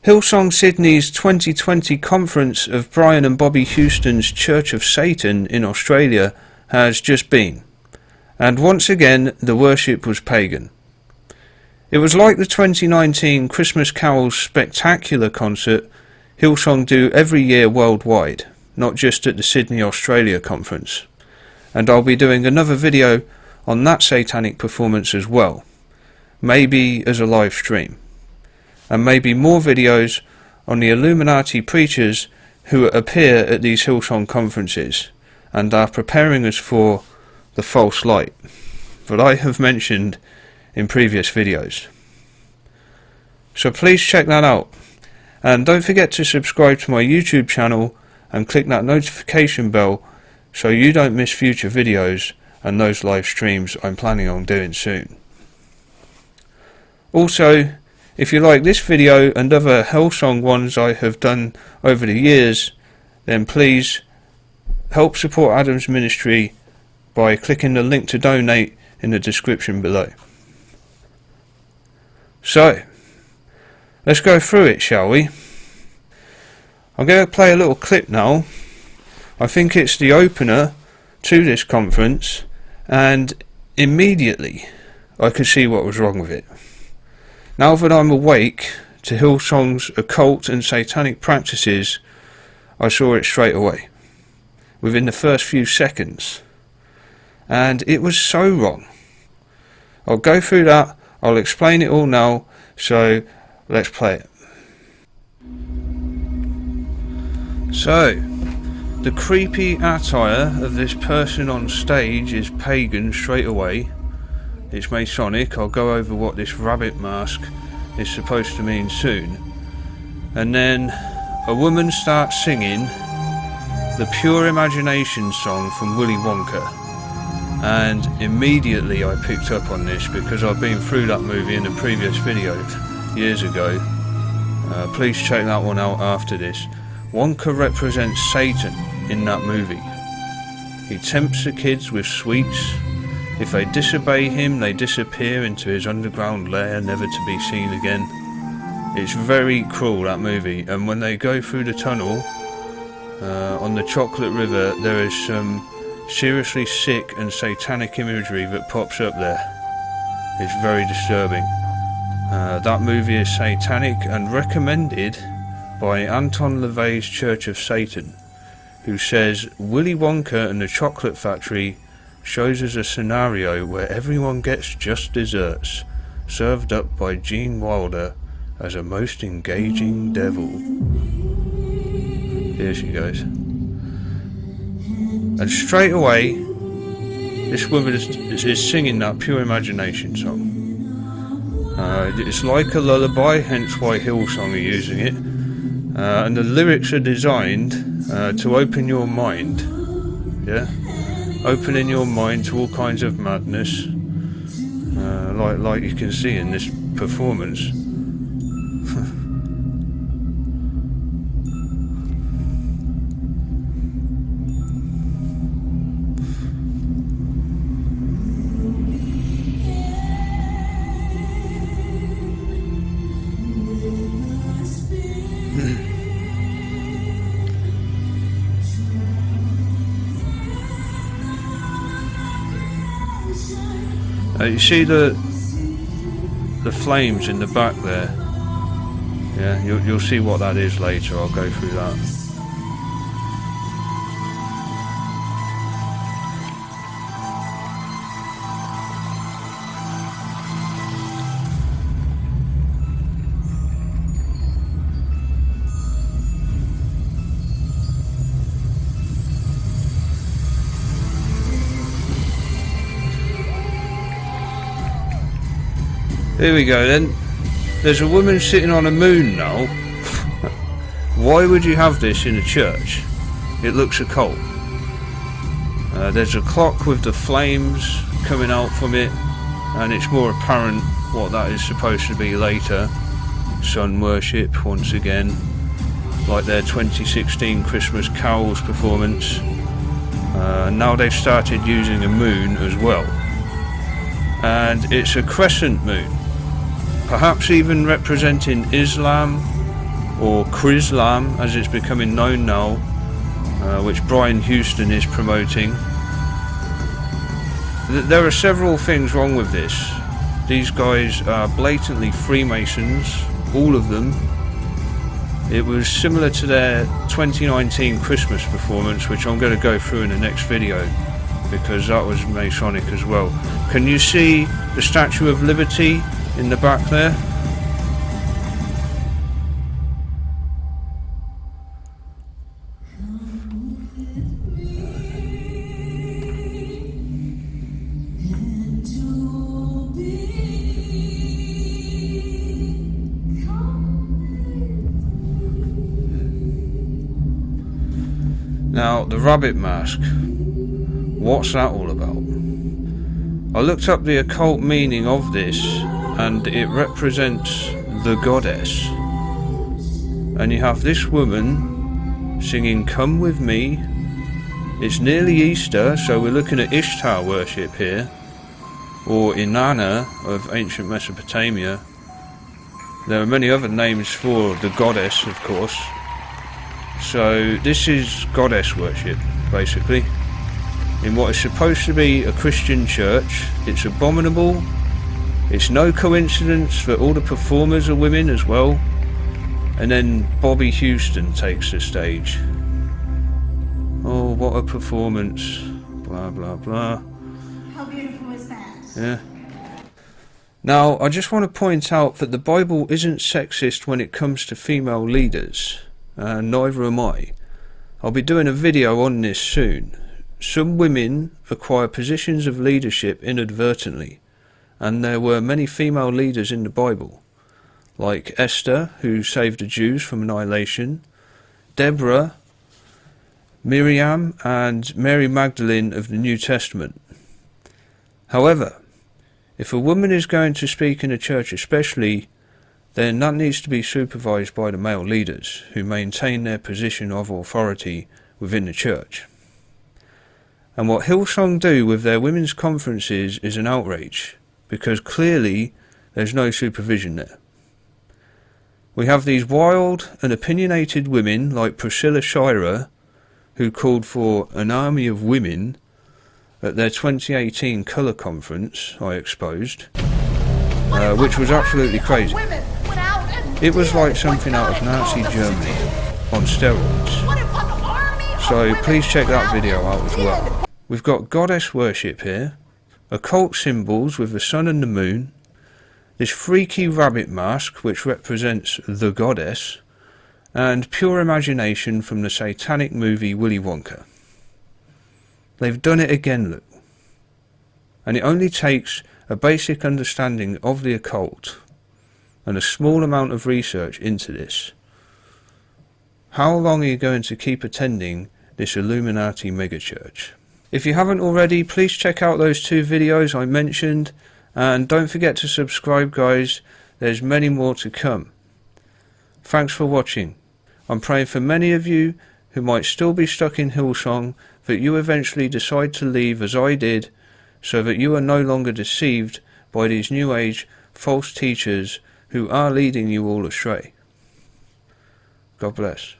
Hillsong Sydney's 2020 conference of Brian and Bobbie Houston's Church of Satan in Australia has just been, and once again the worship was pagan. It was like the 2019 Christmas Carols spectacular concert Hillsong do every year worldwide, not just at the Sydney, Australia conference. And I'll be doing another video on that satanic performance as well, maybe as a live stream. And maybe more videos on the Illuminati preachers who appear at these Hillsong conferences and are preparing us for the false light that I have mentioned in previous videos. So please check that out, and don't forget to subscribe to my YouTube channel and click that notification bell so you don't miss future videos and those live streams I'm planning on doing soon. Also, if you like this video and other Hillsong ones I have done over the years, then please help support Adam's ministry by clicking the link to donate in the description below. So, let's go through it, shall we? I'm going to play a little clip now. I think it's the opener to this conference, and immediately I could see what was wrong with it. Now that I'm awake to Hillsong's occult and satanic practices, I saw it straight away, within the first few seconds. And it was so wrong. I'll go through that, I'll explain it all now, so let's play it. So, the creepy attire of this person on stage is pagan straight away. It's Masonic. I'll go over what this rabbit mask is supposed to mean soon. And then a woman starts singing the Pure Imagination song from Willy Wonka. And immediately I picked up on this because I've been through that movie in a previous video years ago. Please check that one out after this. Wonka represents Satan in that movie. He tempts the kids with sweets. If they disobey him, they disappear into his underground lair, never to be seen again. It's very cruel, that movie, and when they go through the tunnel on the Chocolate River, there is some seriously sick and satanic imagery that pops up there. It's very disturbing. That movie is satanic and recommended by Anton LaVey's Church of Satan, who says Willy Wonka and the Chocolate Factory shows us a scenario where everyone gets just desserts, served up by Gene Wilder as a most engaging devil. Here she goes. And straight away, this woman is singing that Pure Imagination song. It's like a lullaby, hence why Hillsong are using it. And the lyrics are designed to open your mind. Yeah? Opening your mind to all kinds of madness, like you can see in this performance. You see the flames in the back there? Yeah, you'll see what that is later. I'll go through that. Here we go then. There's a woman sitting on a moon now. Why would you have this in a church? It looks occult. There's a clock with the flames coming out from it, and it's more apparent what that is supposed to be later. Sun worship once again, like their 2016 Christmas Carols performance. Now they've started using a moon as well, and it's a crescent moon, perhaps even representing Islam or Chrislam as it's becoming known now, which Brian Houston is promoting. There are several things wrong with this. These guys are blatantly Freemasons, all of them. It was similar to their 2019 Christmas performance, which I'm going to go through in the next video, because that was Masonic as well. Can you see the Statue of Liberty in the back there? Now, the rabbit mask, what's that all about? I looked up the occult meaning of this, and it represents the goddess. And you have this woman singing "Come With Me." It's nearly Easter, so we're looking at Ishtar worship here, or Inanna of ancient Mesopotamia. There are many other names for the goddess, of course. So this is goddess worship, basically, in what is supposed to be a Christian church. It's abominable. It's no coincidence that all the performers are women as well. And then Bobbie Houston takes the stage. Oh, what a performance. Blah, blah, blah. How beautiful is that? Yeah. Now, I just want to point out that the Bible isn't sexist when it comes to female leaders. And neither am I. I'll be doing a video on this soon. Some women acquire positions of leadership inadvertently, and there were many female leaders in the Bible, like Esther, who saved the Jews from annihilation, Deborah, Miriam, and Mary Magdalene of the New Testament. However, if a woman is going to speak in a church especially, then that needs to be supervised by the male leaders, who maintain their position of authority within the church. And what Hillsong do with their women's conferences is an outrage, because clearly there's no supervision there. We have these wild and opinionated women like Priscilla Shirer, who called for an army of women at their 2018 colour conference I exposed, which was absolutely crazy. It was like something out of Nazi Germany on steroids. So please check that video out as well. We've got goddess worship here, occult symbols with the sun and the moon, this freaky rabbit mask which represents the goddess, and pure imagination from the satanic movie Willy Wonka. They've done it again, look. And it only takes a basic understanding of the occult and a small amount of research into this. How long are you going to keep attending this Illuminati megachurch? If you haven't already, please check out those 2 videos I mentioned, and don't forget to subscribe, guys. There's many more to come. Thanks for watching. I'm praying for many of you who might still be stuck in Hillsong, that you eventually decide to leave as I did, so that you are no longer deceived by these New Age false teachers who are leading you all astray. God bless.